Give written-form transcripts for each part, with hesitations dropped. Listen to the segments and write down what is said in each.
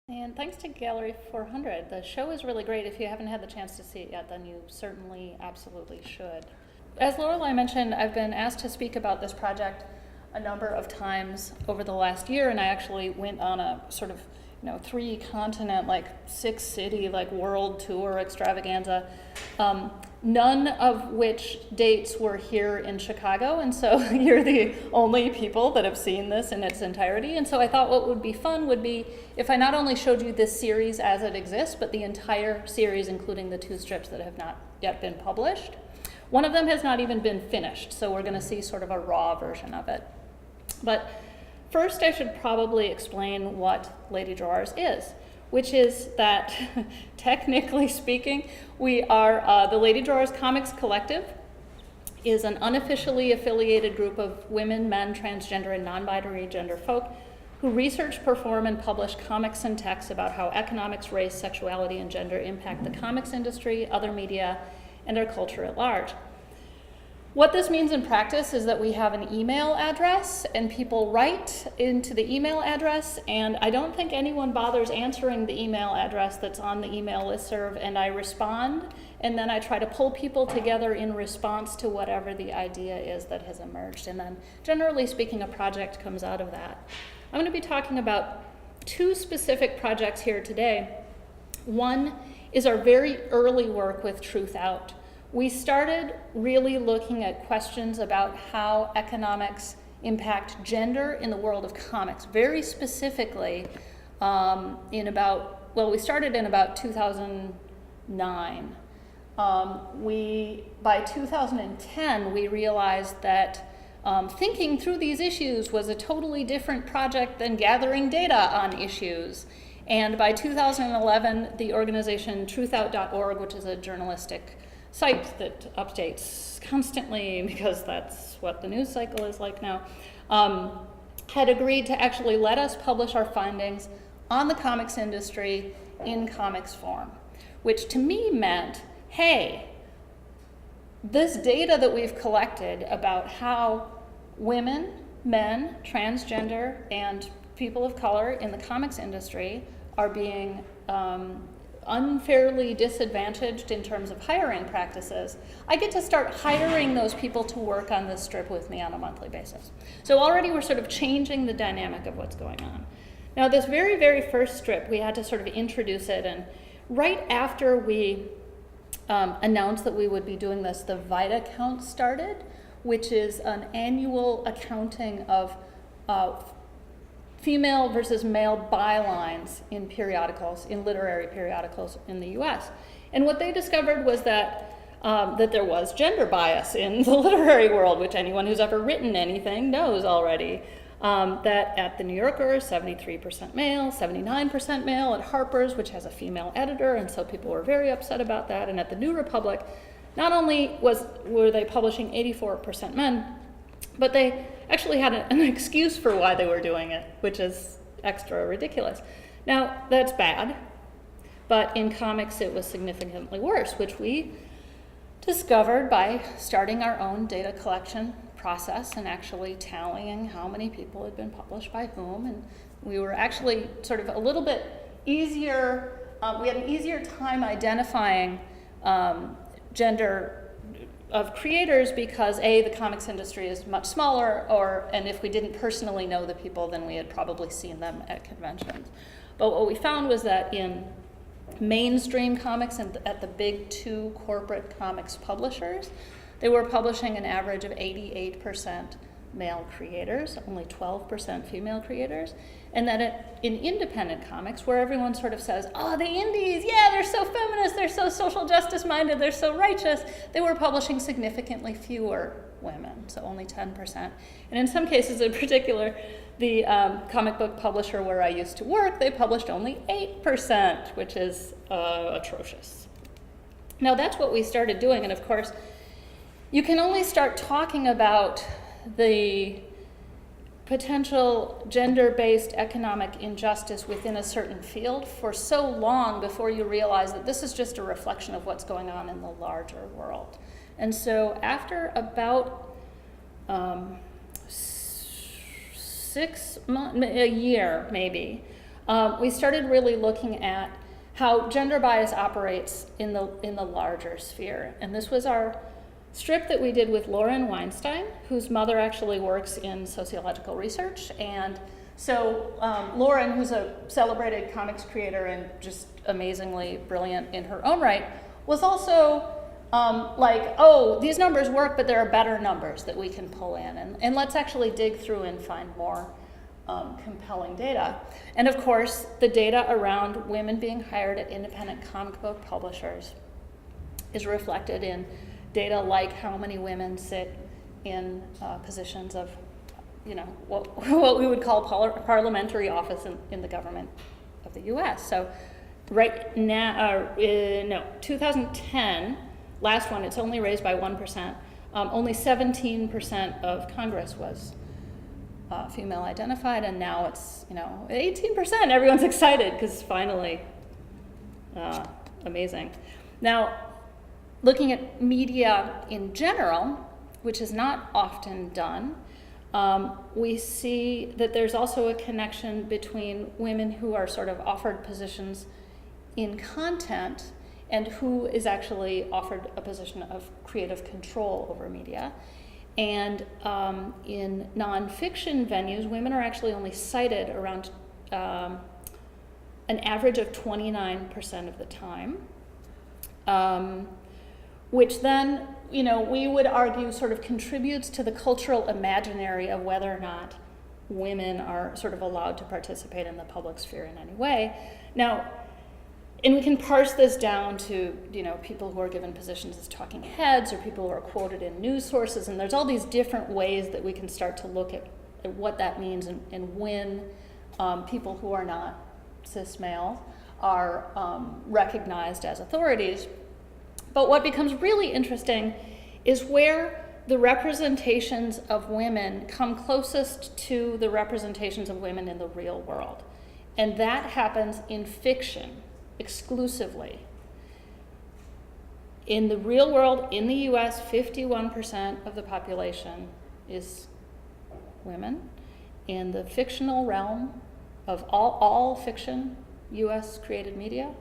And thanks to Gallery 400. The show is really great. If you haven't had the chance to see it yet, then you certainly absolutely should. As Lorelei mentioned, I've been asked to speak about this project a number of times over the last year, and I actually went on a sort of 3-continent, 6-city, world tour extravaganza, none of which dates were here in Chicago, and so you're the only people that have seen this in its entirety. And so I thought what would be fun would be if I not only showed you this series as it exists, but the entire series, including the 2 strips that have not yet been published. One of them has not even been finished, so we're going to see sort of a raw version of it. But first, I should probably explain what Ladydrawers is, which is that, technically speaking, we are the Ladydrawers Comics Collective is an unofficially affiliated group of women, men, transgender, and non-binary gender folk who research, perform, and publish comics and texts about how economics, race, sexuality, and gender impact the comics industry, other media, and our culture at large. What this means in practice is that we have an email address and people write into the email address, and I don't think anyone bothers answering the email address that's on the email listserv, and I respond, and then I try to pull people together in response to whatever the idea is that has emerged, and then generally speaking a project comes out of that. I'm going to be talking about 2 specific projects here today. One is our very early work with Truth Out. We started really looking at questions about how economics impact gender in the world of comics, very specifically we started in about 2009. By 2010, we realized that thinking through these issues was a totally different project than gathering data on issues. And by 2011, the organization truthout.org, which is a journalistic site that updates constantly because that's what the news cycle is like now, had agreed to actually let us publish our findings on the comics industry in comics form, which to me meant, hey, this data that we've collected about how women, men, transgender, and people of color in the comics industry are being unfairly disadvantaged in terms of hiring practices, I get to start hiring those people to work on this strip with me on a monthly basis. So already we're sort of changing the dynamic of what's going on. Now this very, very first strip, we had to sort of introduce it, and right after we announced that we would be doing this, the Vita count started, which is an annual accounting of female versus male bylines in periodicals, in literary periodicals in the US. And what they discovered was that there was gender bias in the literary world, which anyone who's ever written anything knows already. That at the New Yorker, 73% male, 79% male. At Harper's, which has a female editor, and so people were very upset about that. And at the New Republic, not only were they publishing 84% men, but they actually had an excuse for why they were doing it, which is extra ridiculous. Now, that's bad, but in comics it was significantly worse, which we discovered by starting our own data collection process and actually tallying how many people had been published by whom, and we were actually sort of a little bit easier, we had an easier time identifying gender of creators because the comics industry is much smaller, and if we didn't personally know the people, then we had probably seen them at conventions. But what we found was that in mainstream comics and at the big 2 corporate comics publishers, they were publishing an average of 88% male creators, only 12% female creators, and that in independent comics, where everyone sort of says, oh, the indies, yeah, they're so feminist, they're so social justice minded, they're so righteous, they were publishing significantly fewer women, so only 10%. And in some cases in particular, the comic book publisher where I used to work, they published only 8%, which is atrocious. Now that's what we started doing, and of course, you can only start talking about the potential gender-based economic injustice within a certain field for so long before you realize that this is just a reflection of what's going on in the larger world. And so after about 6 months, a year maybe, we started really looking at how gender bias operates in the larger sphere. And this was our strip that we did with Lauren Weinstein, whose mother actually works in sociological research. And so Lauren, who's a celebrated comics creator and just amazingly brilliant in her own right, was also like, oh, these numbers work, but there are better numbers that we can pull in. And let's actually dig through and find more compelling data. And of course, the data around women being hired at independent comic book publishers is reflected in data like how many women sit in positions of, what we would call parliamentary office in the government of the US. So right now, 2010, last one, it's only raised by 1%. Only 17% of Congress was female identified, and now it's 18%. Everyone's excited because finally, amazing. Now, looking at media in general, which is not often done, we see that there's also a connection between women who are sort of offered positions in content and who is actually offered a position of creative control over media. And in nonfiction venues, women are actually only cited around an average of 29% of the time, which then, we would argue sort of contributes to the cultural imaginary of whether or not women are sort of allowed to participate in the public sphere in any way. Now, and we can parse this down to, people who are given positions as talking heads or people who are quoted in news sources, and there's all these different ways that we can start to look at what that means and when people who are not cis males are recognized as authorities. But what becomes really interesting is where the representations of women come closest to the representations of women in the real world. And that happens in fiction exclusively. In the real world, in the US, 51% of the population is women. In the fictional realm of all fiction, US created media,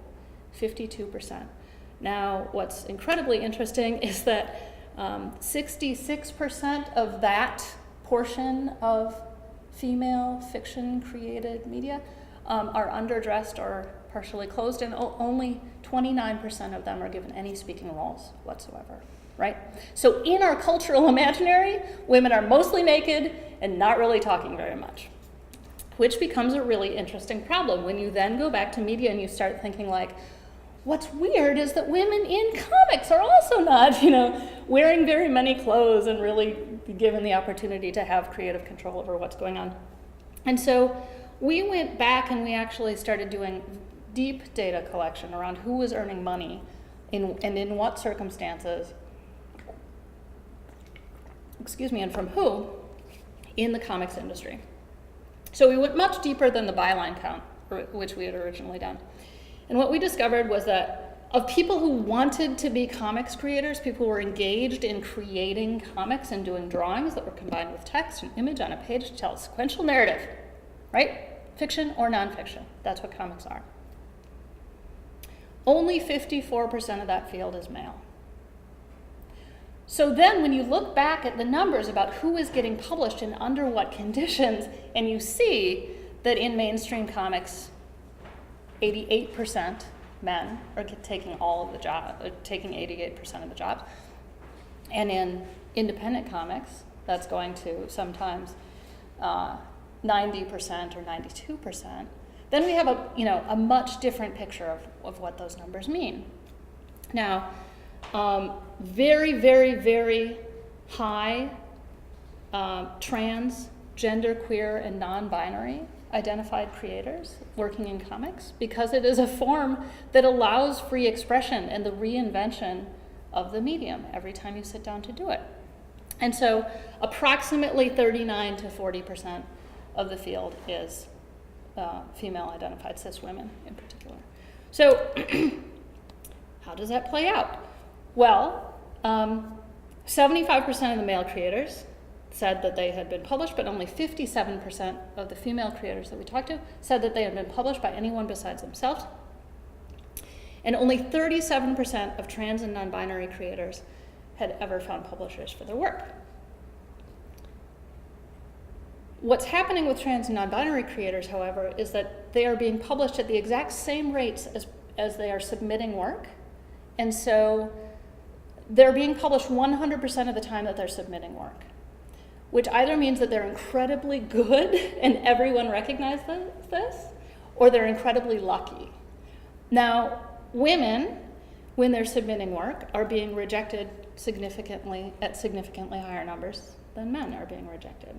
52%. Now, what's incredibly interesting is that 66% of that portion of female fiction created media are underdressed or partially closed, and only 29% of them are given any speaking roles whatsoever, right? So in our cultural imaginary, women are mostly naked and not really talking very much, which becomes a really interesting problem when you then go back to media and you start thinking like, what's weird is that women in comics are also not, wearing very many clothes and really given the opportunity to have creative control over what's going on. And so we went back and we actually started doing deep data collection around who was earning money and in what circumstances, and from who in the comics industry. So we went much deeper than the byline count, which we had originally done. And what we discovered was that of people who wanted to be comics creators, people who were engaged in creating comics and doing drawings that were combined with text and image on a page to tell a sequential narrative, right? Fiction or nonfiction, that's what comics are. Only 54% of that field is male. So then when you look back at the numbers about who is getting published and under what conditions, and you see that in mainstream comics, 88% men are taking all of the jobs, taking 88% of the jobs. And in independent comics, that's going to sometimes 90% or 92%. Then we have a much different picture of what those numbers mean. Now, very, very, very high trans, genderqueer, and non-binary identified creators working in comics, because it is a form that allows free expression and the reinvention of the medium every time you sit down to do it. And so approximately 39 to 40% of the field is female identified cis women in particular. So how does that play out? Well, 75% of the male creators said that they had been published, but only 57% of the female creators that we talked to said that they had been published by anyone besides themselves. And only 37% of trans and non-binary creators had ever found publishers for their work. What's happening with trans and non-binary creators, however, is that they are being published at the exact same rates as they are submitting work. And so they're being published 100% of the time that they're submitting work, which either means that they're incredibly good and everyone recognizes this, or they're incredibly lucky. Now, women, when they're submitting work, are being rejected significantly higher numbers than men are being rejected.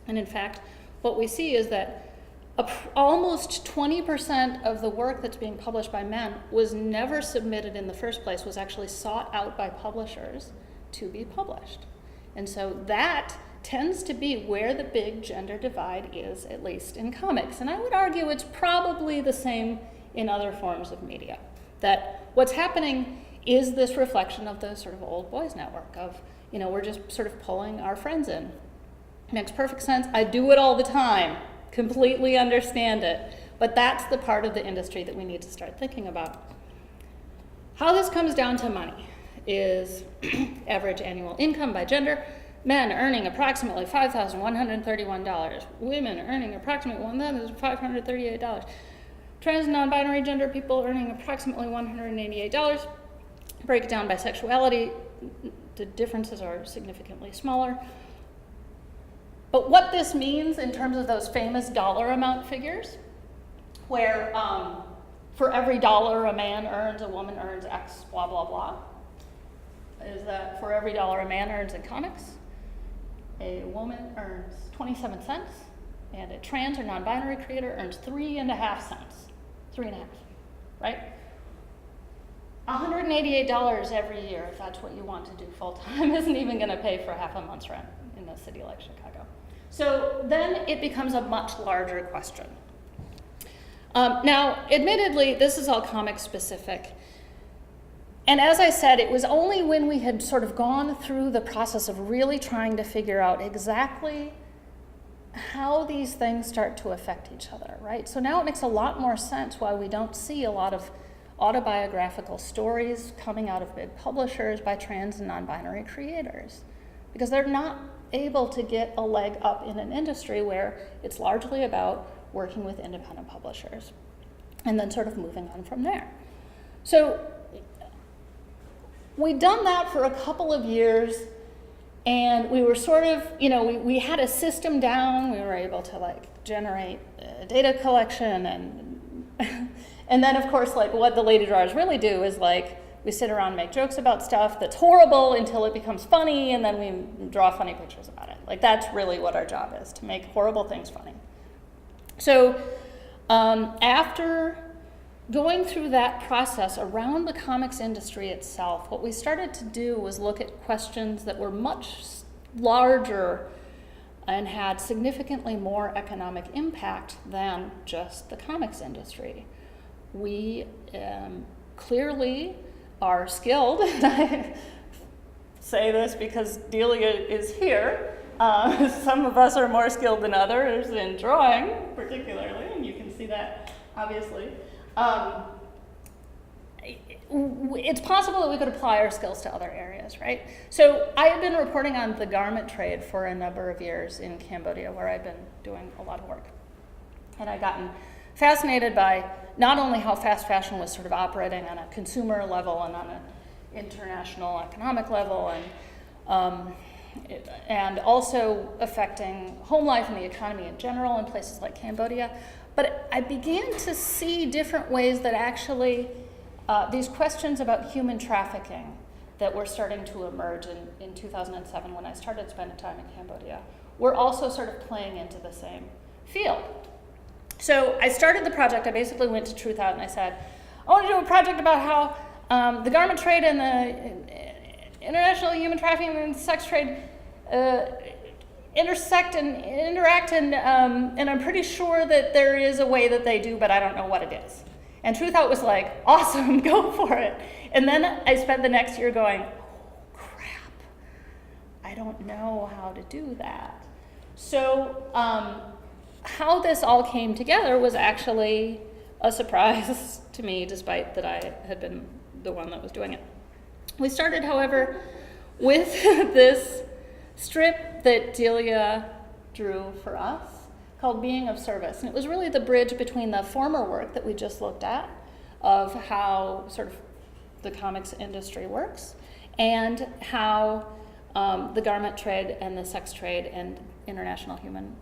And in fact, what we see is that almost 20% of the work that's being published by men was never submitted in the first place, was actually sought out by publishers to be published. And so that tends to be where the big gender divide is, at least in comics. And I would argue it's probably the same in other forms of media. That what's happening is this reflection of the sort of old boys network of, we're just sort of pulling our friends in. Makes perfect sense. I do it all the time. Completely understand it. But that's the part of the industry that we need to start thinking about. How this comes down to money is average annual income by gender. Men earning approximately $5,131. Women earning approximately $1,538. Trans and non-binary gender people earning approximately $188. Break it down by sexuality. The differences are significantly smaller. But what this means in terms of those famous dollar amount figures, where for every dollar a man earns, a woman earns X, blah, blah, blah, is that for every dollar a man earns in comics, a woman earns 27 cents, and a trans or non-binary creator earns 3.5 cents. 3.5, right? $188 every year, if that's what you want to do full-time, isn't even going to pay for half a month's rent in a city like Chicago. So then it becomes a much larger question. Now, admittedly, this is all comic specific. And as I said, it was only when we had sort of gone through the process of really trying to figure out exactly how these things start to affect each other, right? So now it makes a lot more sense why we don't see a lot of autobiographical stories coming out of big publishers by trans and non-binary creators, because they're not able to get a leg up in an industry where it's largely about working with independent publishers and then sort of moving on from there. So we'd done that for a couple of years, and we were sort of, we had a system down. We were able to generate data collection, and then of course what the Ladydrawers really do is we sit around and make jokes about stuff that's horrible until it becomes funny, and then we draw funny pictures about it. That's really what our job is, to make horrible things funny. So after going through that process around the comics industry itself, what we started to do was look at questions that were much larger and had significantly more economic impact than just the comics industry. We clearly are skilled, and I say this because Delia is here. Some of us are more skilled than others in drawing, particularly, and you can see that obviously. It's possible that we could apply our skills to other areas, right? So I had been reporting on the garment trade for a number of years in Cambodia, where I'd been doing a lot of work. And I'd gotten fascinated by not only how fast fashion was sort of operating on a consumer level and on an international economic level, and also affecting home life and the economy in general in places like Cambodia. But I began to see different ways that actually these questions about human trafficking that were starting to emerge in 2007 when I started spending time in Cambodia were also sort of playing into the same field. So I started the project. I basically went to Truth Out and I said, I want to do a project about how the garment trade and the international human trafficking and sex trade intersect and interact, and I'm pretty sure that there is a way that they do, but I don't know what it is. And Truth Out was like, awesome, go for it. And then I spent the next year going, oh, crap. I don't know how to do that. So how this all came together was actually a surprise to me, despite that I had been the one that was doing it. We started, however, with this strip that Delia drew for us called Being of Service. And it was really the bridge between the former work that we just looked at of how sort of the comics industry works and how the garment trade and the sex trade and international human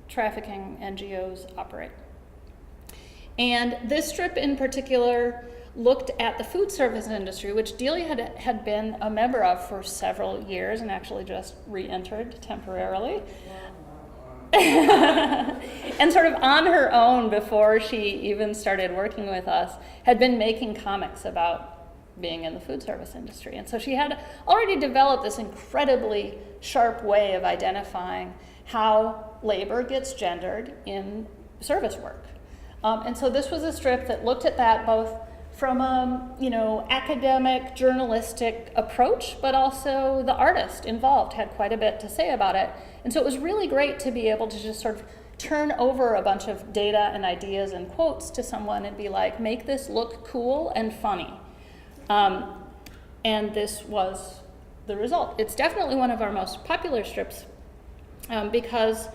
trafficking NGOs operate. And this strip in particular looked at the food service industry, which Delia had been a member of for several years and actually just re-entered temporarily. And sort of on her own, before she even started working with us, had been making comics about being in the food service industry. And so she had already developed this incredibly sharp way of identifying how labor gets gendered in service work. And so this was a strip that looked at that both from a academic, journalistic approach, but also the artist involved had quite a bit to say about it. And so it was really great to be able to just sort of turn over a bunch of data and ideas and quotes to someone and be like, make this look cool and funny. And this was the result. It's definitely one of our most popular strips because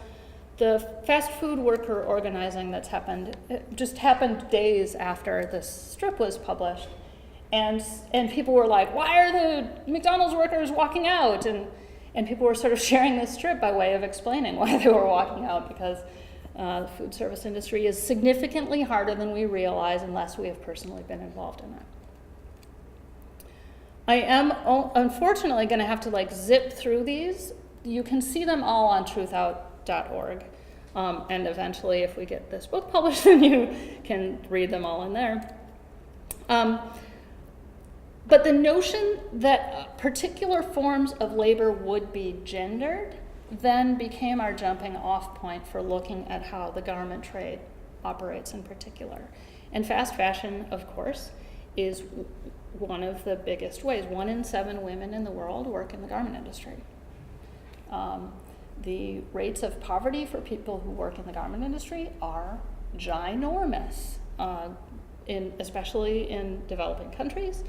the fast food worker organizing that's happened, it just happened days after this strip was published. And people were like, why are the McDonald's workers walking out? And people were sort of sharing this strip by way of explaining why they were walking out, because the food service industry is significantly harder than we realize unless we have personally been involved in it. I am unfortunately going to have to zip through these. You can see them all on truthout.org. And eventually, if we get this book published, then you can read them all in there. But the notion that particular forms of labor would be gendered then became our jumping off point for looking at how the garment trade operates in particular. And fast fashion, of course, is one of the biggest ways. 1 in 7 women in the world work in the garment industry. The rates of poverty for people who work in the garment industry are ginormous, especially in developing countries,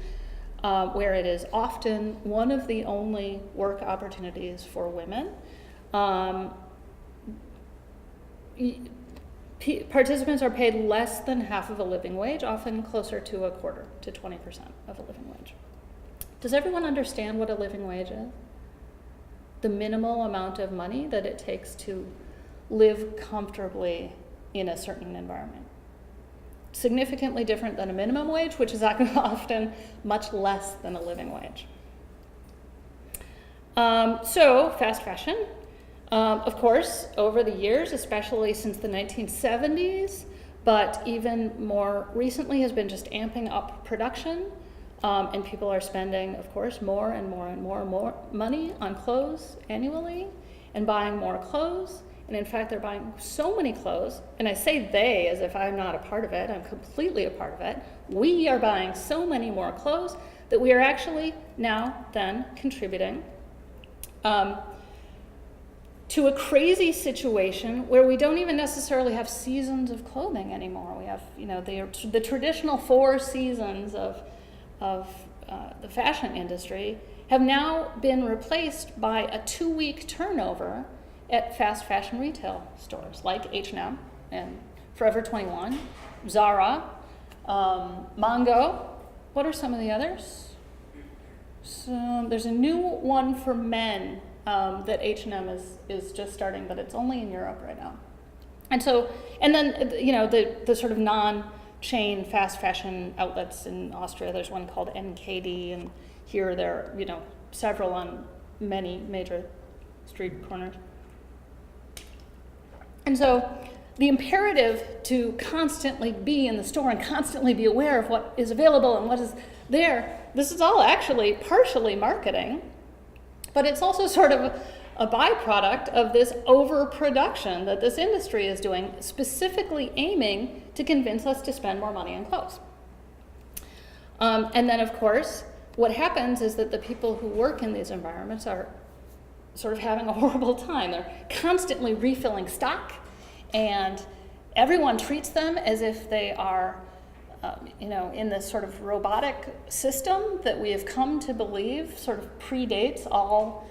where it is often one of the only work opportunities for women. Participants are paid less than half of a living wage, often closer to a quarter to 20% of a living wage. Does everyone understand what a living wage is? The minimal amount of money that it takes to live comfortably in a certain environment. Significantly different than a minimum wage, which is often much less than a living wage. So, fast fashion. Of course, over the years, especially since the 1970s, but even more recently, has been just amping up production. And people are spending, of course, more and more money on clothes annually and buying more clothes. And in fact, they're buying so many clothes, and I say they as if I'm not a part of it, I'm completely a part of it. We are buying so many more clothes that we are actually now then contributing to a crazy situation where we don't even necessarily have seasons of clothing anymore. We have, the traditional 4 seasons of the fashion industry have now been replaced by a 2-week turnover at fast fashion retail stores like H&M and Forever 21, Zara, Mongo. What are some of the others? So there's a new one for men that H&M is just starting, but it's only in Europe right now. And then the sort of non-chain fast fashion outlets in Austria. There's one called NKD, and here there are several on many major street corners. And so the imperative to constantly be in the store and constantly be aware of what is available and what is there, this is all actually partially marketing, but it's also sort of a byproduct of this overproduction that this industry is doing, specifically aiming to convince us to spend more money on clothes. And then, of course, what happens is that the people who work in these environments are sort of having a horrible time. They're constantly refilling stock, and everyone treats them as if they are, in this sort of robotic system that we have come to believe sort of predates all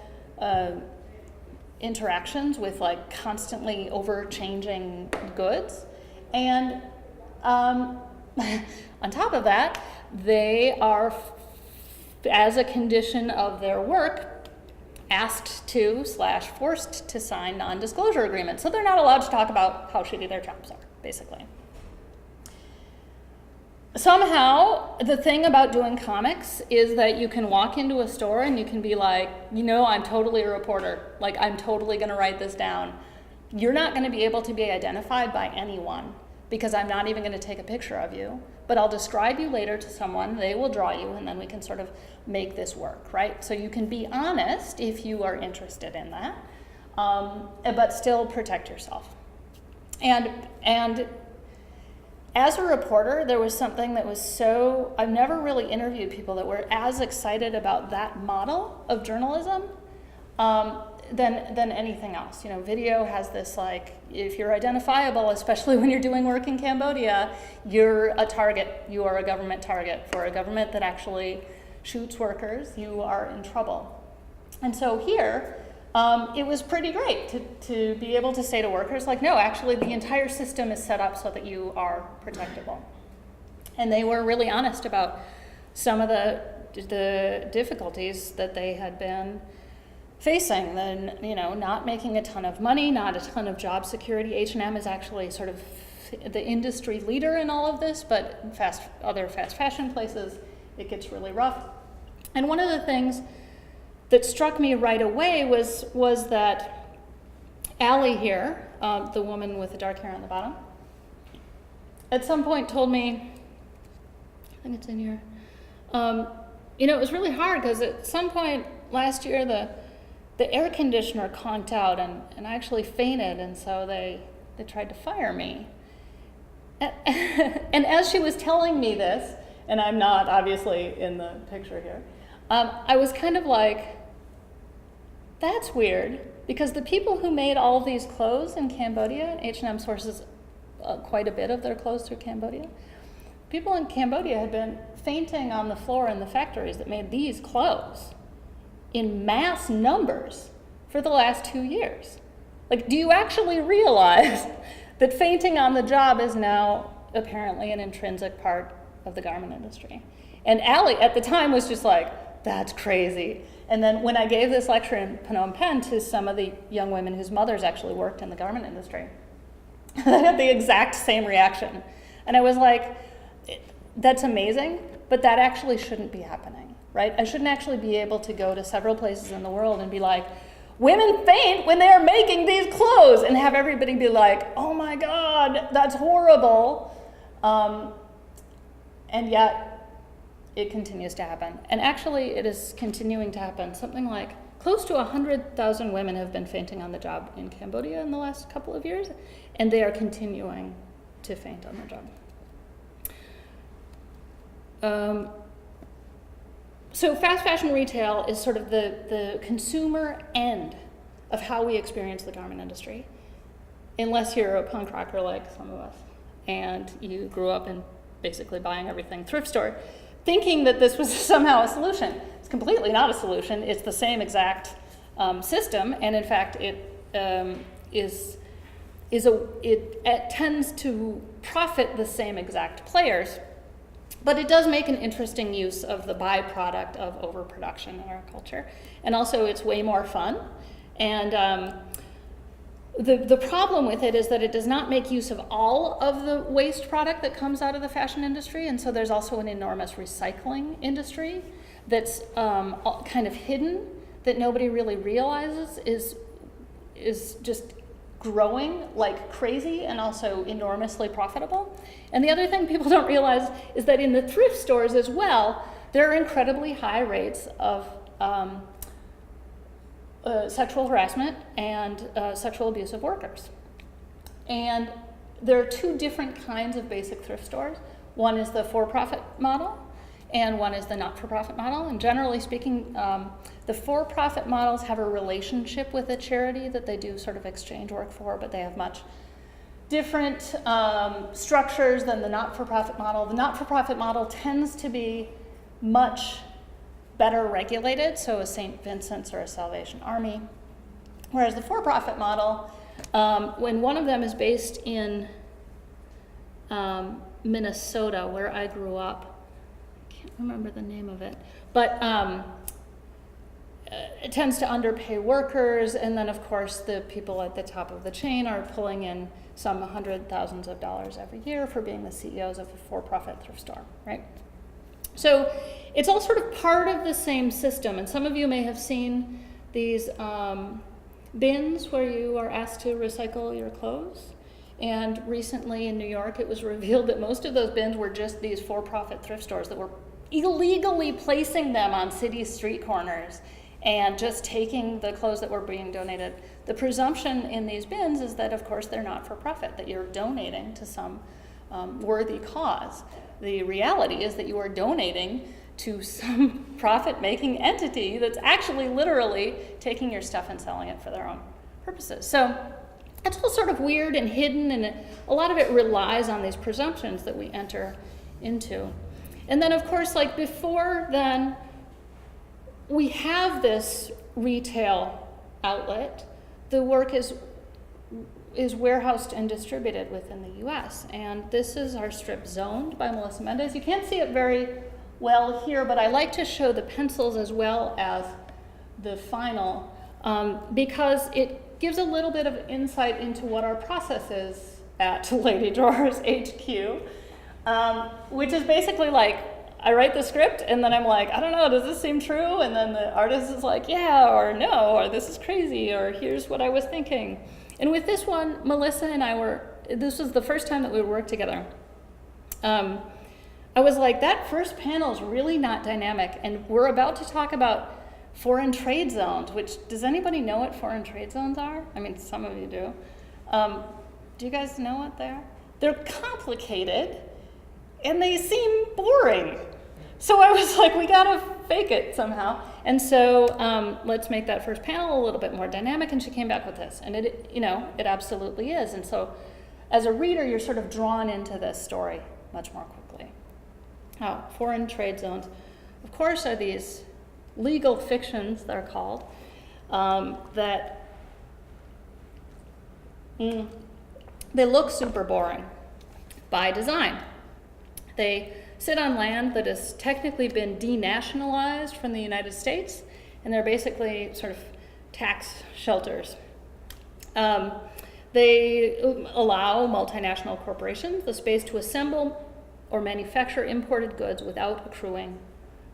interactions with like constantly over-changing goods. And on top of that, they are, as a condition of their work, asked to / forced to sign non-disclosure agreements. So they're not allowed to talk about how shitty their jobs are, basically. Somehow, the thing about doing comics is that you can walk into a store and you can be like, I'm totally a reporter. Like, I'm totally going to write this down. You're not going to be able to be identified by anyone because I'm not even going to take a picture of you. But I'll describe you later to someone, they will draw you, and then we can sort of make this work, right? So you can be honest if you are interested in that, but still protect yourself. And as a reporter, there was something that was I've never really interviewed people that were as excited about that model of journalism than anything else. Video has this, like, if you're identifiable, especially when you're doing work in Cambodia, you're a target. You are a government target. For a government that actually shoots workers, you are in trouble. And so here, it was pretty great to be able to say to workers, like, no, actually the entire system is set up so that you are protectable. And they were really honest about some of the difficulties that they had been facing, not making a ton of money, not a ton of job security. H&M is actually sort of the industry leader in all of this, but other fast fashion places, it gets really rough. And one of the things that struck me right away was that Allie here, the woman with the dark hair on the bottom, at some point told me, I think it's in here, it was really hard because at some point last year the air conditioner conked out and I actually fainted, and so they tried to fire me. And as she was telling me this, and I'm not obviously in the picture here, I was kind of like, that's weird, because the people who made all of these clothes in Cambodia, H&M sources quite a bit of their clothes through Cambodia, people in Cambodia had been fainting on the floor in the factories that made these clothes in mass numbers for the last 2 years. Like, do you actually realize that fainting on the job is now apparently an intrinsic part of the garment industry? And Allie at the time was just like, that's crazy. And then when I gave this lecture in Phnom Penh to some of the young women whose mothers actually worked in the garment industry, they had the exact same reaction. And I was like, that's amazing, but that actually shouldn't be happening, right? I shouldn't actually be able to go to several places in the world and be like, women faint when they are making these clothes, and have everybody be like, oh my God, that's horrible. And yet, it continues to happen. And actually, it is continuing to happen. Something like close to 100,000 women have been fainting on the job in Cambodia in the last couple of years, and they are continuing to faint on their job. So fast fashion retail is sort of the consumer end of how we experience the garment industry, unless you're a punk rocker like some of us, and you grew up in basically buying everything thrift store, thinking that this was somehow a solution. It's completely not a solution. It's the same exact system, and in fact, it tends to profit the same exact players, but it does make an interesting use of the byproduct of overproduction in our culture, and also it's way more fun. And the problem with it is that it does not make use of all of the waste product that comes out of the fashion industry, and so there's also an enormous recycling industry that's kind of hidden, that nobody really realizes is just growing like crazy and also enormously profitable. And the other thing people don't realize is that in the thrift stores as well, there are incredibly high rates of sexual harassment and sexual abuse of workers. And there are two different kinds of basic thrift stores. One is the for-profit model, and one is the not-for-profit model. And generally speaking, the for-profit models have a relationship with a charity that they do sort of exchange work for, but they have much different structures than the not-for-profit model. The not-for-profit model tends to be much better regulated, so a St. Vincent's or a Salvation Army. Whereas the for-profit model, when one of them is based in Minnesota, where I grew up, I can't remember the name of it, but it tends to underpay workers, and then of course the people at the top of the chain are pulling in some hundred thousands of dollars every year for being the CEOs of a for-profit thrift store, right? So it's all sort of part of the same system, and some of you may have seen these bins where you are asked to recycle your clothes. And recently in New York, it was revealed that most of those bins were just these for-profit thrift stores that were illegally placing them on city street corners and just taking the clothes that were being donated. The presumption in these bins is that, of course, they're not for profit, that you're donating to some worthy cause. The reality is that you are donating to some profit-making entity that's actually literally taking your stuff and selling it for their own purposes. So it's all sort of weird and hidden, and a lot of it relies on these presumptions that we enter into. And then, of course, like before then, we have this retail outlet. The work is warehoused and distributed within the US. And this is our strip Zoned by Melissa Mendez. You can't see it very well here, but I like to show the pencils as well as the final because it gives a little bit of insight into what our process is at Ladydrawers HQ, which is basically like, I write the script and then I'm like, I don't know, does this seem true? And then the artist is like, yeah, or no, or this is crazy, or here's what I was thinking. And with this one, Melissa and I this was the first time that we worked together. I was like, that first panel is really not dynamic, and we're about to talk about foreign trade zones, which, does anybody know what foreign trade zones are? I mean, some of you do. Do you guys know what they are? They're complicated, and they seem boring. So I was like, we gotta fake it somehow. And so let's make that first panel a little bit more dynamic, and she came back with this. And it absolutely is. And so as a reader, you're sort of drawn into this story much more quickly. Foreign trade zones, of course, are these legal fictions, they're called, that they look super boring by design. They sit on land that has technically been denationalized from the United States, and they're basically sort of tax shelters. They allow multinational corporations the space to assemble or manufacture imported goods without accruing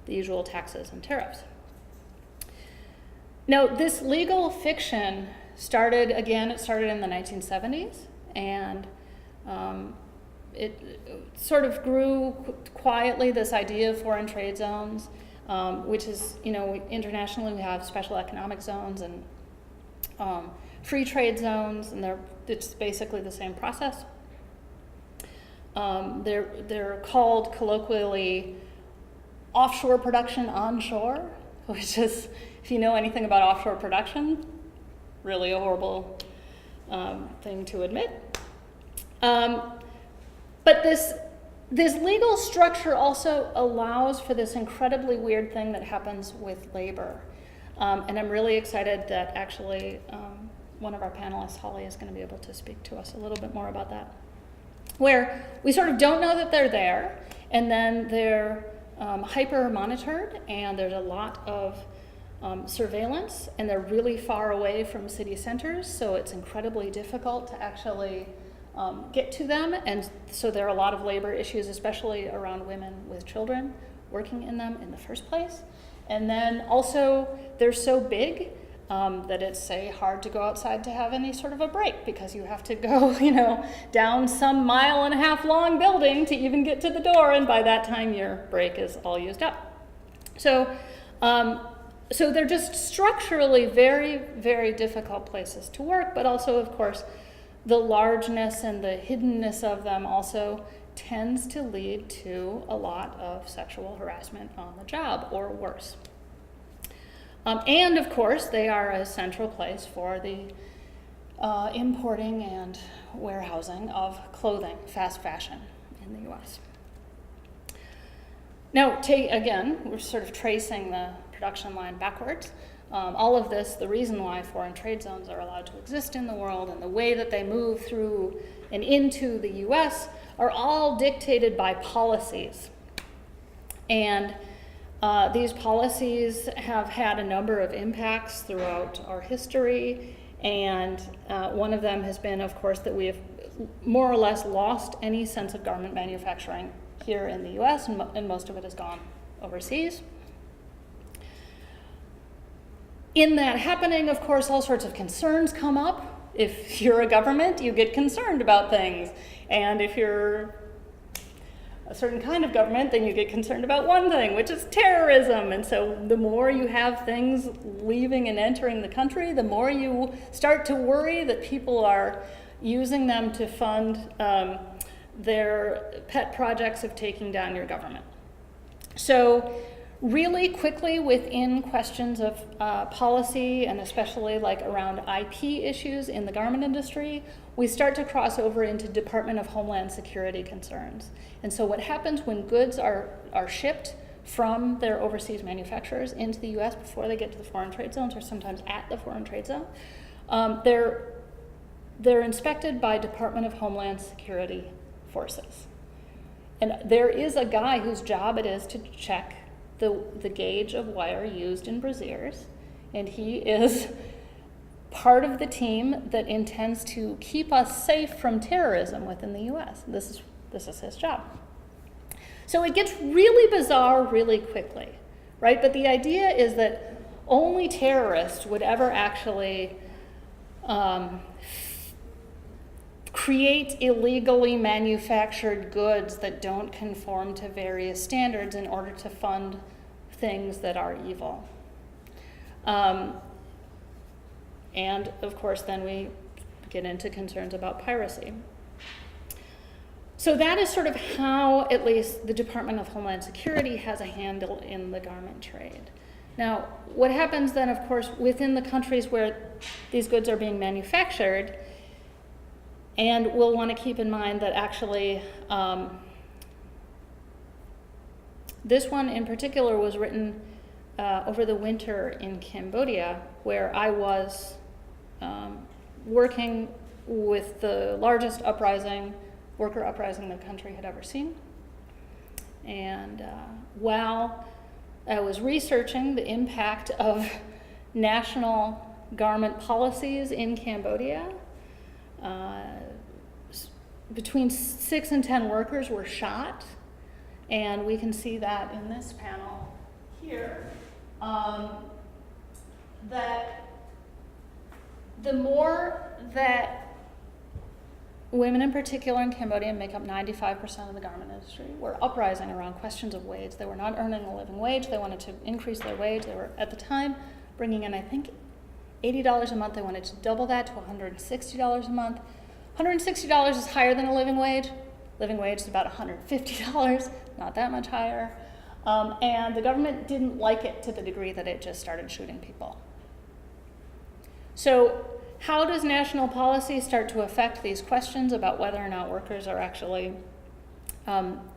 the usual taxes and tariffs. Now, this legal fiction started in the 1970s, and it sort of grew quietly, this idea of foreign trade zones, which is, internationally we have special economic zones and free trade zones, and it's basically the same process. They're called colloquially offshore production onshore, which is, if you know anything about offshore production, really a horrible thing to admit. But this legal structure also allows for this incredibly weird thing that happens with labor. And I'm really excited that actually one of our panelists, Holly, is going to be able to speak to us a little bit more about that. Where we sort of don't know that they're there, and then they're hyper-monitored, and there's a lot of surveillance, and they're really far away from city centers, so it's incredibly difficult to actually get to them, and so there are a lot of labor issues, especially around women with children working in them in the first place. And then also, they're so big that it's, say, hard to go outside to have any sort of a break, because you have to go, down some 1.5 mile long building to even get to the door, and by that time your break is all used up. So they're just structurally very, very difficult places to work, but also, of course, the largeness and the hiddenness of them also tends to lead to a lot of sexual harassment on the job, or worse. And of course, they are a central place for the importing and warehousing of clothing, fast fashion in the US. Now, again, we're sort of tracing the production line backwards. All of this, the reason why foreign trade zones are allowed to exist in the world and the way that they move through and into the US are all dictated by policies. And these policies have had a number of impacts throughout our history, and one of them has been, of course, that we have more or less lost any sense of garment manufacturing here in the US, and most of it has gone overseas. In that happening, of course, all sorts of concerns come up. If you're a government, you get concerned about things. And if you're a certain kind of government, then you get concerned about one thing, which is terrorism. And so the more you have things leaving and entering the country, the more you start to worry that people are using them to fund their pet projects of taking down your government. So really quickly within questions of policy, and especially like around IP issues in the garment industry, we start to cross over into Department of Homeland Security concerns. And so what happens when goods are shipped from their overseas manufacturers into the US before they get to the foreign trade zones, or sometimes at the foreign trade zone, they're inspected by Department of Homeland Security forces. And there is a guy whose job it is to check the gauge of wire used in brassieres, and he is part of the team that intends to keep us safe from terrorism within the US. This is his job. So it gets really bizarre really quickly, right? But the idea is that only terrorists would ever actually create illegally manufactured goods that don't conform to various standards in order to fund things that are evil. And of course, then we get into concerns about piracy. So that is sort of how, at least, the Department of Homeland Security has a handle in the garment trade. Now, what happens then, of course, within the countries where these goods are being manufactured, and we'll want to keep in mind that actually this one in particular was written over the winter in Cambodia, where I was working with the largest worker uprising the country had ever seen. And while I was researching the impact of national garment policies in Cambodia, between 6 and 10 workers were shot, and we can see that in this panel here, that the more that women in particular in Cambodia make up 95% of the garment industry, were uprising around questions of wage. They were not earning a living wage. They wanted to increase their wage. They were, at the time, bringing in, I think, $80 a month. They wanted to double that to $160 a month. $160 is higher than a living wage. Living wage is about $150, not that much higher. And the government didn't like it to the degree that it just started shooting people. So how does national policy start to affect these questions about whether or not workers are actually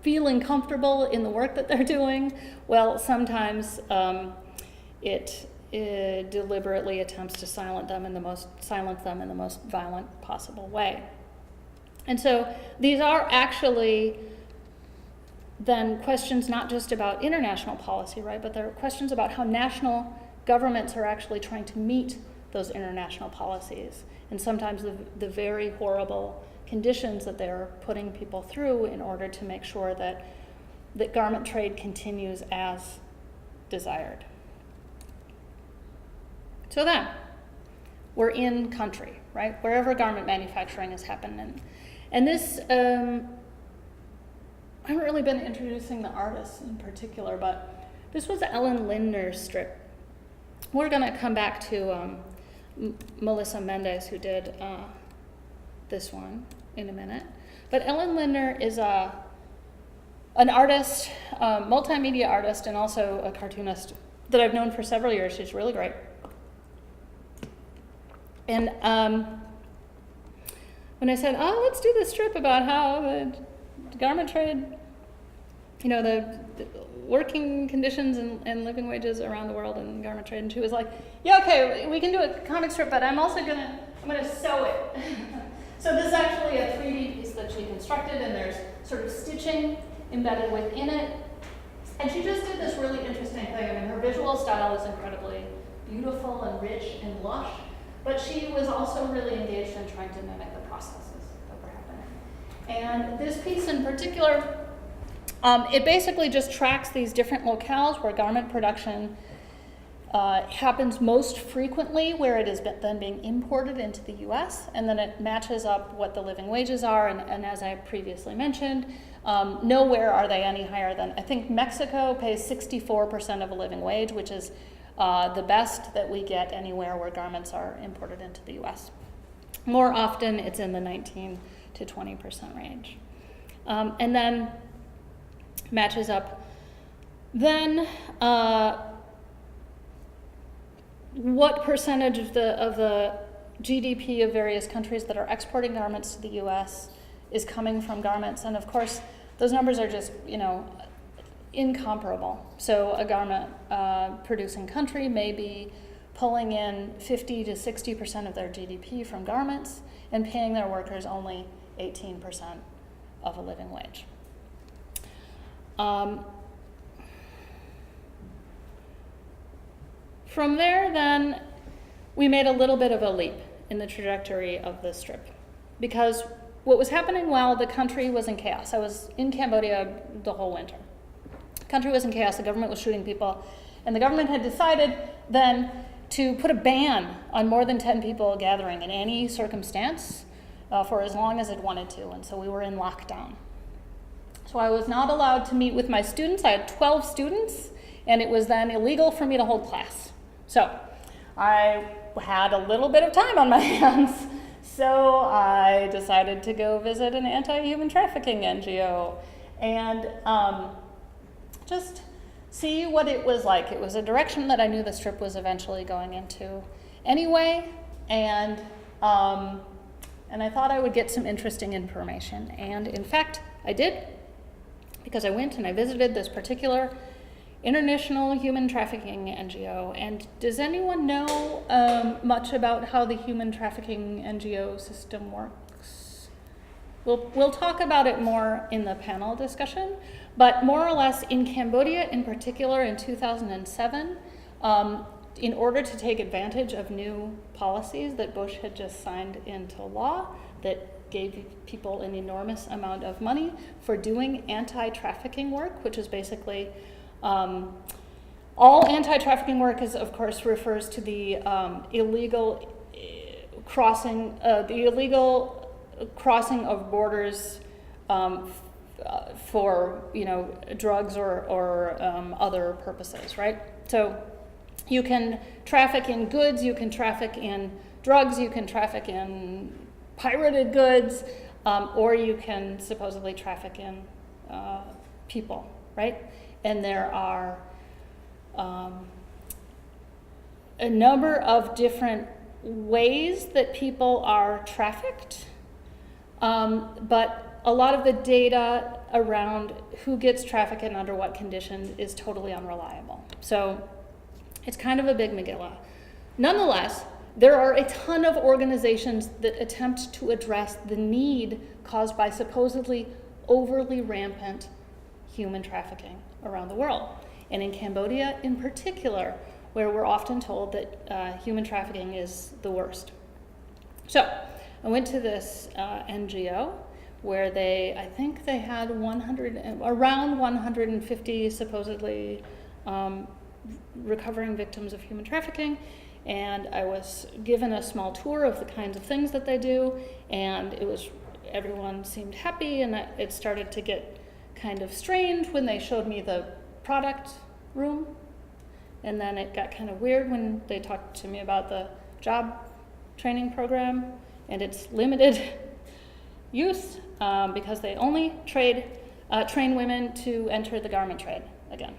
feeling comfortable in the work that they're doing? Well, sometimes it deliberately attempts to silence them in the most violent possible way. And so these are actually then questions not just about international policy, right, but they're questions about how national governments are actually trying to meet those international policies, and sometimes the very horrible conditions that they're putting people through in order to make sure that garment trade continues as desired. So then, we're in country, right? Wherever garment manufacturing is happening. And this, I haven't really been introducing the artists in particular, but this was Ellen Linder's strip. We're gonna come back to Melissa Mendez, who did this one in a minute. But Ellen Linder is a an artist, multimedia artist, and also a cartoonist that I've known for several years. She's really great. And when I said, oh, let's do this strip about how the garment trade, the working conditions and living wages around the world in garment trade, and she was like, yeah, okay, we can do a comic strip, but I'm gonna sew it. So this is actually a 3D piece that she constructed, and there's sort of stitching embedded within it. And she just did this really interesting thing. I mean, her visual style is incredibly beautiful and rich and lush, but she was also really engaged in trying to mimic the processes that were happening. And this piece in particular, it basically just tracks these different locales where garment production happens most frequently, where it is then being imported into the US, and then it matches up what the living wages are, and as I previously mentioned, nowhere are they any higher than, I think Mexico pays 64% of a living wage, which is the best that we get anywhere where garments are imported into the US. More often, it's in the 19 to 20% range. And then matches up. Then what percentage of the GDP of various countries that are exporting garments to the US is coming from garments? And of course, those numbers are just, incomparable. So a garment producing country may be pulling in 50 to 60% of their GDP from garments and paying their workers only 18% of a living wage. From there, then, we made a little bit of a leap in the trajectory of this strip, because what was happening while the country was in chaos, I was in Cambodia the whole winter. The country was in chaos, the government was shooting people, and the government had decided then to put a ban on more than 10 people gathering in any circumstance for as long as it wanted to, and so we were in lockdown. So I was not allowed to meet with my students. I had 12 students, and it was then illegal for me to hold class. So I had a little bit of time on my hands, so I decided to go visit an anti-human trafficking NGO and just see what it was like. It was a direction that I knew the strip was eventually going into anyway, and I thought I would get some interesting information. And in fact, I did, because I went and I visited this particular international human trafficking NGO. And does anyone know much about how the human trafficking NGO system works? We'll talk about it more in the panel discussion, but more or less in Cambodia in particular in 2007, in order to take advantage of new policies that Bush had just signed into law that gave people an enormous amount of money for doing anti-trafficking work, which is basically all anti-trafficking work is, of course, refers to the illegal crossing of borders for drugs or other purposes, right? So you can traffic in goods, you can traffic in drugs, you can traffic in pirated goods, or you can supposedly traffic in people, right? And there are a number of different ways that people are trafficked, but a lot of the data around who gets trafficked and under what conditions is totally unreliable. So it's kind of a big Megillah. Nonetheless, there are a ton of organizations that attempt to address the need caused by supposedly overly rampant human trafficking around the world. And in Cambodia in particular, where we're often told that human trafficking is the worst. So I went to this NGO where I think they had around 150 supposedly recovering victims of human trafficking, and I was given a small tour of the kinds of things that they do, and everyone seemed happy, and it started to get kind of strange when they showed me the product room, and then it got kind of weird when they talked to me about the job training program and its limited use because they only trade train women to enter the garment trade again.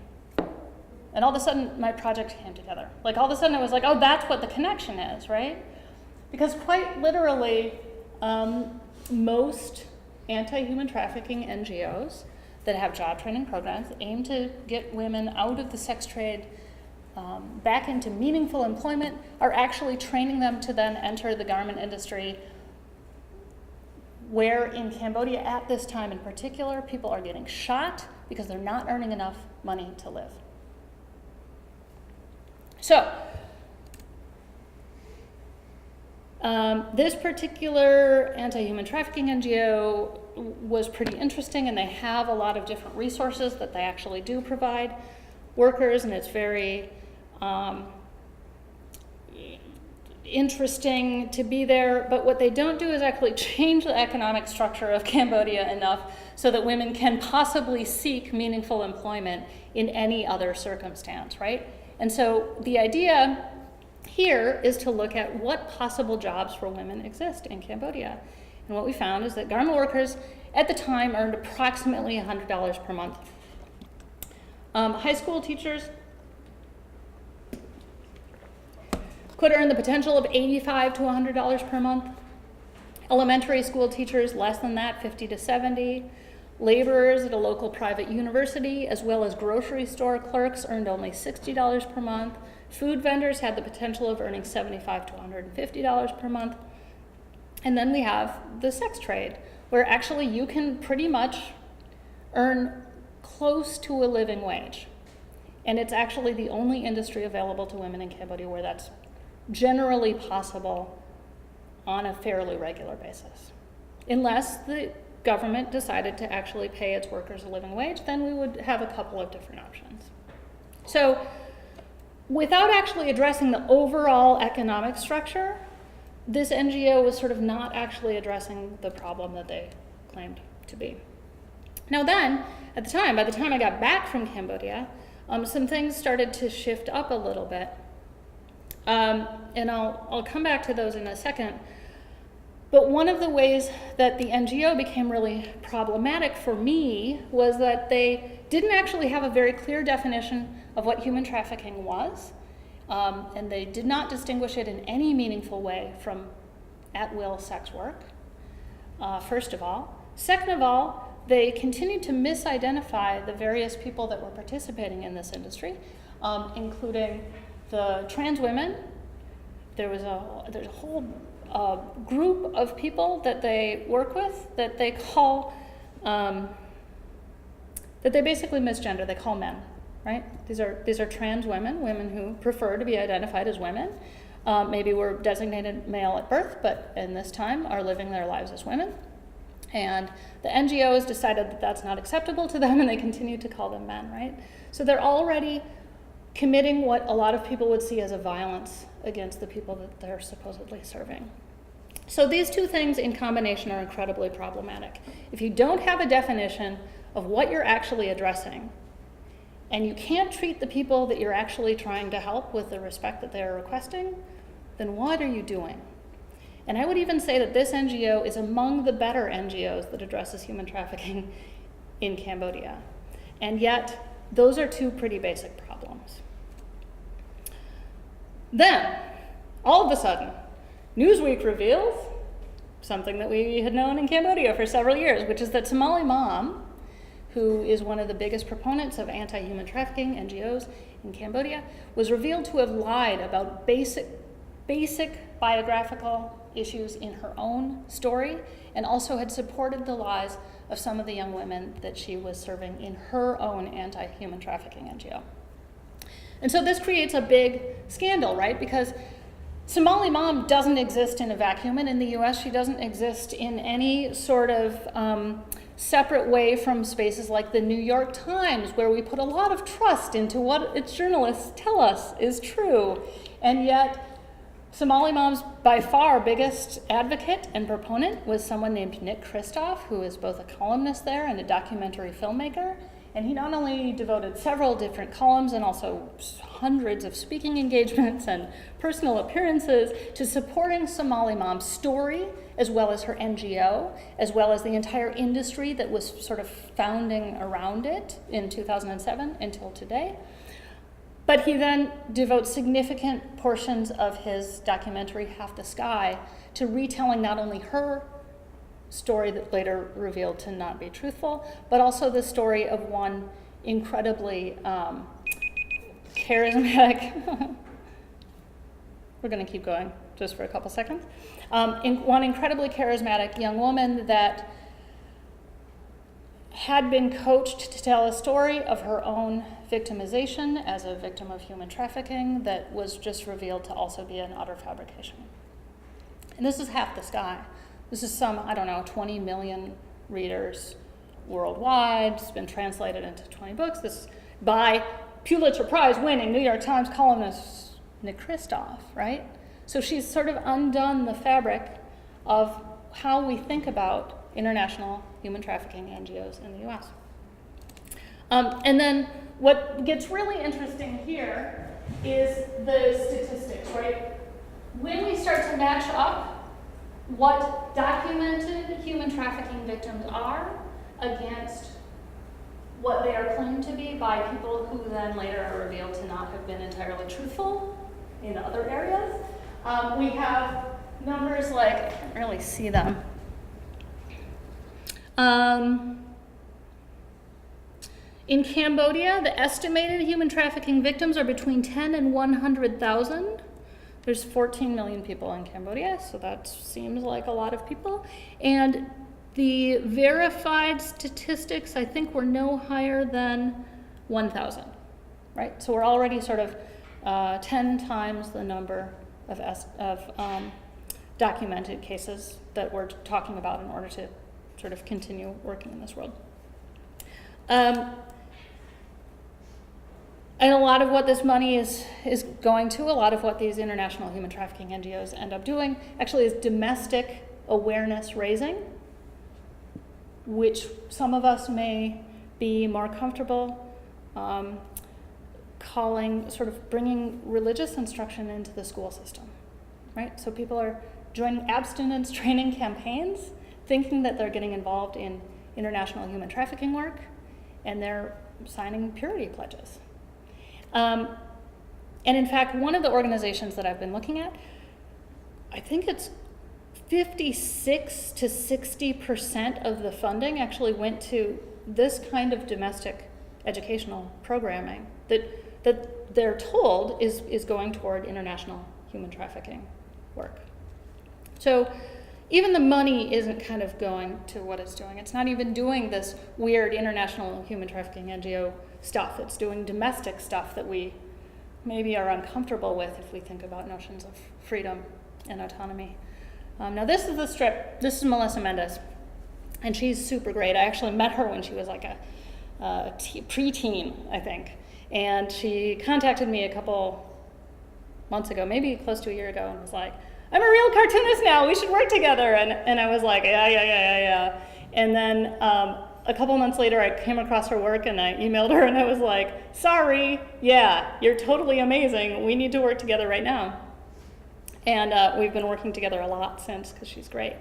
And all of a sudden, my project came together. Like, all of a sudden, it was like, oh, that's what the connection is, right? Because quite literally, most anti-human trafficking NGOs that have job training programs aim to get women out of the sex trade back into meaningful employment, are actually training them to then enter the garment industry, where in Cambodia at this time in particular, people are getting shot because they're not earning enough money to live. So, this particular anti-human trafficking NGO was pretty interesting, and they have a lot of different resources that they actually do provide workers, and it's very interesting to be there. But what they don't do is actually change the economic structure of Cambodia enough so that women can possibly seek meaningful employment in any other circumstance, right? And so the idea here is to look at what possible jobs for women exist in Cambodia. And what we found is that garment workers at the time earned approximately $100 per month. High school teachers could earn the potential of $85 to $100 per month. Elementary school teachers, less than that, $50 to $70. Laborers at a local private university, as well as grocery store clerks, earned only $60 per month. Food vendors had the potential of earning $75 to $150 per month. And then we have the sex trade, where actually you can pretty much earn close to a living wage. And it's actually the only industry available to women in Cambodia where that's generally possible on a fairly regular basis. Unless the government decided to actually pay its workers a living wage, then we would have a couple of different options. So, without actually addressing the overall economic structure, this NGO was sort of not actually addressing the problem that they claimed to be. Now then, at the time, by the time I got back from Cambodia, some things started to shift up a little bit. And I'll come back to those in a second. But one of the ways that the NGO became really problematic for me was that they didn't actually have a very clear definition of what human trafficking was, and they did not distinguish it in any meaningful way from at-will sex work, first of all. Second of all, they continued to misidentify the various people that were participating in this industry, including the trans women. There's a whole group of people that they work with that they call, that they basically misgender. They call men, right? These are trans women who prefer to be identified as women. Maybe were designated male at birth, but in this time are living their lives as women. And the NGOs decided that that's not acceptable to them, and they continue to call them men, right? So they're already committing what a lot of people would see as a violence against the people that they're supposedly serving. So these two things in combination are incredibly problematic. If you don't have a definition of what you're actually addressing, and you can't treat the people that you're actually trying to help with the respect that they're requesting, then what are you doing? And I would even say that this NGO is among the better NGOs that addresses human trafficking in Cambodia. And yet, those are two pretty basic problems. Then, all of a sudden, Newsweek reveals something that we had known in Cambodia for several years, which is that Somali Mom, who is one of the biggest proponents of anti-human trafficking NGOs in Cambodia, was revealed to have lied about basic biographical issues in her own story, and also had supported the lies of some of the young women that she was serving in her own anti-human trafficking NGO. And so this creates a big scandal, right? Because Somali Mom doesn't exist in a vacuum, and in the US she doesn't exist in any sort of separate way from spaces like the New York Times, where we put a lot of trust into what its journalists tell us is true. And yet, Somali Mom's by far biggest advocate and proponent was someone named Nick Kristof, who is both a columnist there and a documentary filmmaker. And he not only devoted several different columns and also hundreds of speaking engagements and personal appearances to supporting Somali Mom's story as well as her NGO, as well as the entire industry that was sort of founding around it in 2007 until today. But he then devotes significant portions of his documentary, Half the Sky, to retelling not only her story that later revealed to not be truthful, but also the story of one incredibly charismatic, we're going to keep going just for a couple seconds, one incredibly charismatic young woman that had been coached to tell a story of her own victimization as a victim of human trafficking that was just revealed to also be an utter fabrication. And this is Half the Sky. This is some, 20 million readers worldwide. It's been translated into 20 books. This is by Pulitzer Prize winning New York Times columnist Nick Kristof, right? So she's sort of undone the fabric of how we think about international human trafficking NGOs in the US. And then what gets really interesting here is the statistics, right? When we start to match up what documented human trafficking victims are against what they are claimed to be by people who then later are revealed to not have been entirely truthful in other areas, we have numbers like, I can't really see them. In Cambodia, the estimated human trafficking victims are between 10 and 100,000. There's 14 million people in Cambodia, so that seems like a lot of people. And the verified statistics, I think, were no higher than 1,000, right? So we're already sort of 10 times the number of documented cases that we're talking about in order to sort of continue working in this world. And a lot of what this money is going to, a lot of what these international human trafficking NGOs end up doing, actually is domestic awareness raising, which some of us may be more comfortable calling, sort of bringing religious instruction into the school system, right? So people are joining abstinence training campaigns, thinking that they're getting involved in international human trafficking work, and they're signing purity pledges. And in fact, one of the organizations that I've been looking at, I think it's 56 to 60% of the funding actually went to this kind of domestic educational programming that they're told is going toward international human trafficking work. So even the money isn't kind of going to what it's doing. It's not even doing this weird international human trafficking NGO stuff. It's doing domestic stuff that we maybe are uncomfortable with if we think about notions of freedom and autonomy. Now this is the strip. This is Melissa Mendez, and she's super great. I actually met her when she was like a preteen, I think, and she contacted me a couple months ago, maybe close to a year ago, and was like, I'm a real cartoonist now, we should work together. And I was like, yeah. And then a couple months later, I came across her work and I emailed her and I was like, sorry, yeah, you're totally amazing. We need to work together right now. And we've been working together a lot since because she's great.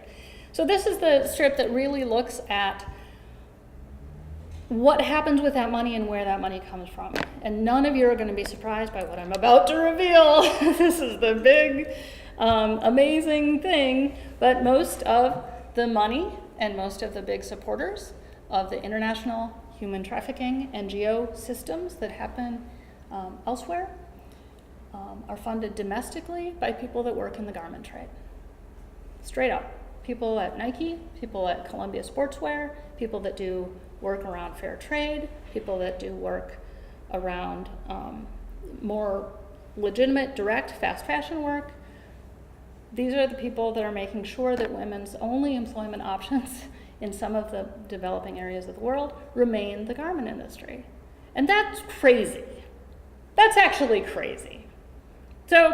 So this is the strip that really looks at what happens with that money and where that money comes from. And none of you are going to be surprised by what I'm about to reveal. This is the big, amazing thing. But most of the money and most of the big supporters of the international human trafficking NGO systems that happen elsewhere are funded domestically by people that work in the garment trade. Straight up. People at Nike, people at Columbia Sportswear, people that do work around fair trade, people that do work around more legitimate, direct, fast fashion work. These are the people that are making sure that women's only employment options in some of the developing areas of the world remain the garment industry. And that's crazy. That's actually crazy. So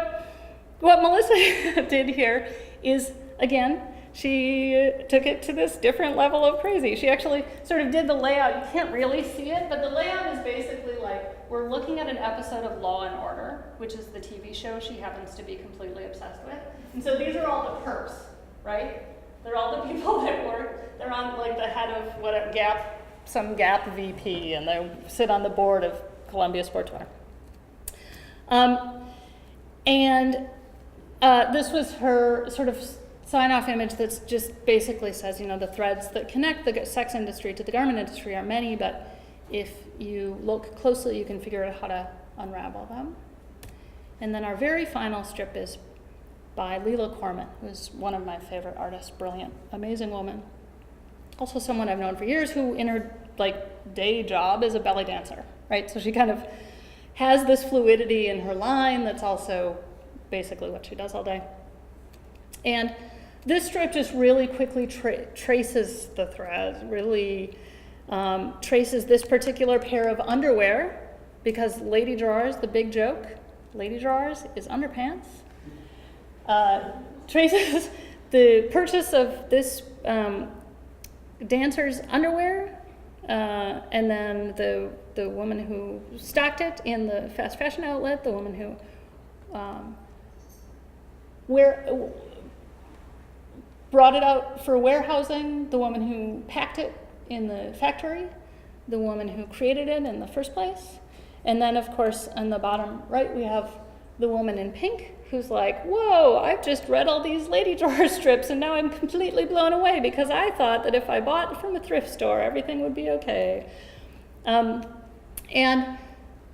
what Melissa did here is, again, she took it to this different level of crazy. She actually sort of did the layout. You can't really see it, but the layout is basically like we're looking at an episode of Law and Order, which is the TV show she happens to be completely obsessed with. And so these are all the perps, right? They're all the people that work, they're on like the head of whatever, Gap, some Gap VP, and they sit on the board of Columbia Sportswear. This was her sort of sign-off image that just basically says, the threads that connect the sex industry to the garment industry are many, but if you look closely, you can figure out how to unravel them. And then our very final strip is by Lela Korman, who's one of my favorite artists, brilliant, amazing woman. Also someone I've known for years who in her day job is a belly dancer, right? So she kind of has this fluidity in her line that's also basically what she does all day. And this strip just really quickly traces the threads, really traces this particular pair of underwear, because Ladydrawers, the big joke, Ladydrawers is underpants, traces the purchase of this dancer's underwear, and then the woman who stocked it in the fast fashion outlet, the woman who brought it out for warehousing, the woman who packed it in the factory, the woman who created it in the first place. And then, of course, on the bottom right, we have the woman in pink who's like, whoa, I've just read all these Ladydrawers strips and now I'm completely blown away because I thought that if I bought from a thrift store, everything would be okay. And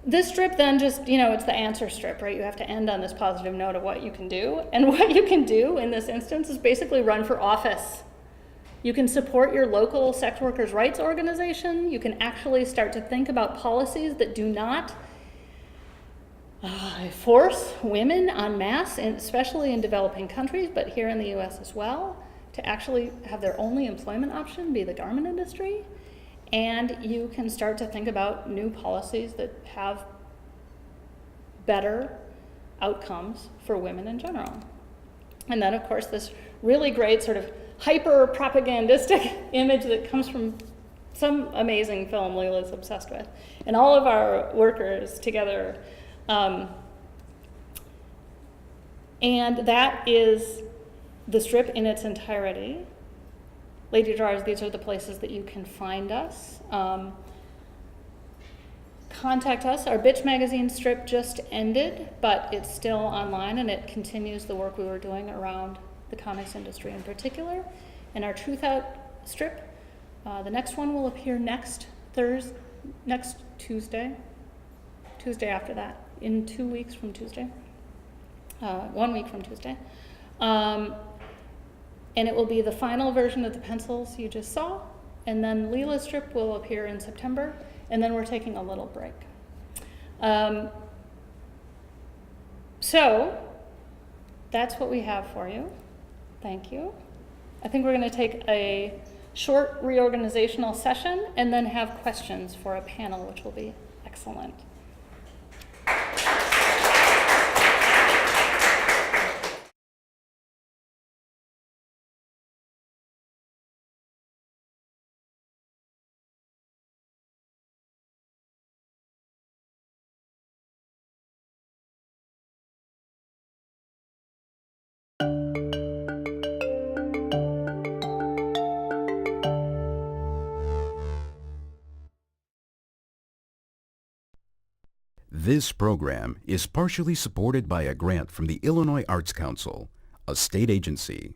this strip then just, it's the answer strip, right? You have to end on this positive note of what you can do. And what you can do in this instance is basically run for office. You can support your local sex workers' rights organization. You can actually start to think about policies that do not force women en masse, and especially in developing countries, but here in the US as well, to actually have their only employment option be the garment industry. And you can start to think about new policies that have better outcomes for women in general. And then, of course, this really great sort of hyper-propagandistic image that comes from some amazing film Lela's obsessed with. And all of our workers together. And that is the strip in its entirety. Ladydrawers, these are the places that you can find us. Contact us. Our Bitch magazine strip just ended, but it's still online and it continues the work we were doing around the comics industry in particular. And our Truth Out strip, the next one will appear next Tuesday after that, in 2 weeks from Tuesday, 1 week from Tuesday. And it will be the final version of the pencils you just saw. And then Lela's strip will appear in September. And then we're taking a little break. So that's what we have for you. Thank you. I think we're going to take a short reorganizational session and then have questions for a panel, which will be excellent. This program is partially supported by a grant from the Illinois Arts Council, a state agency.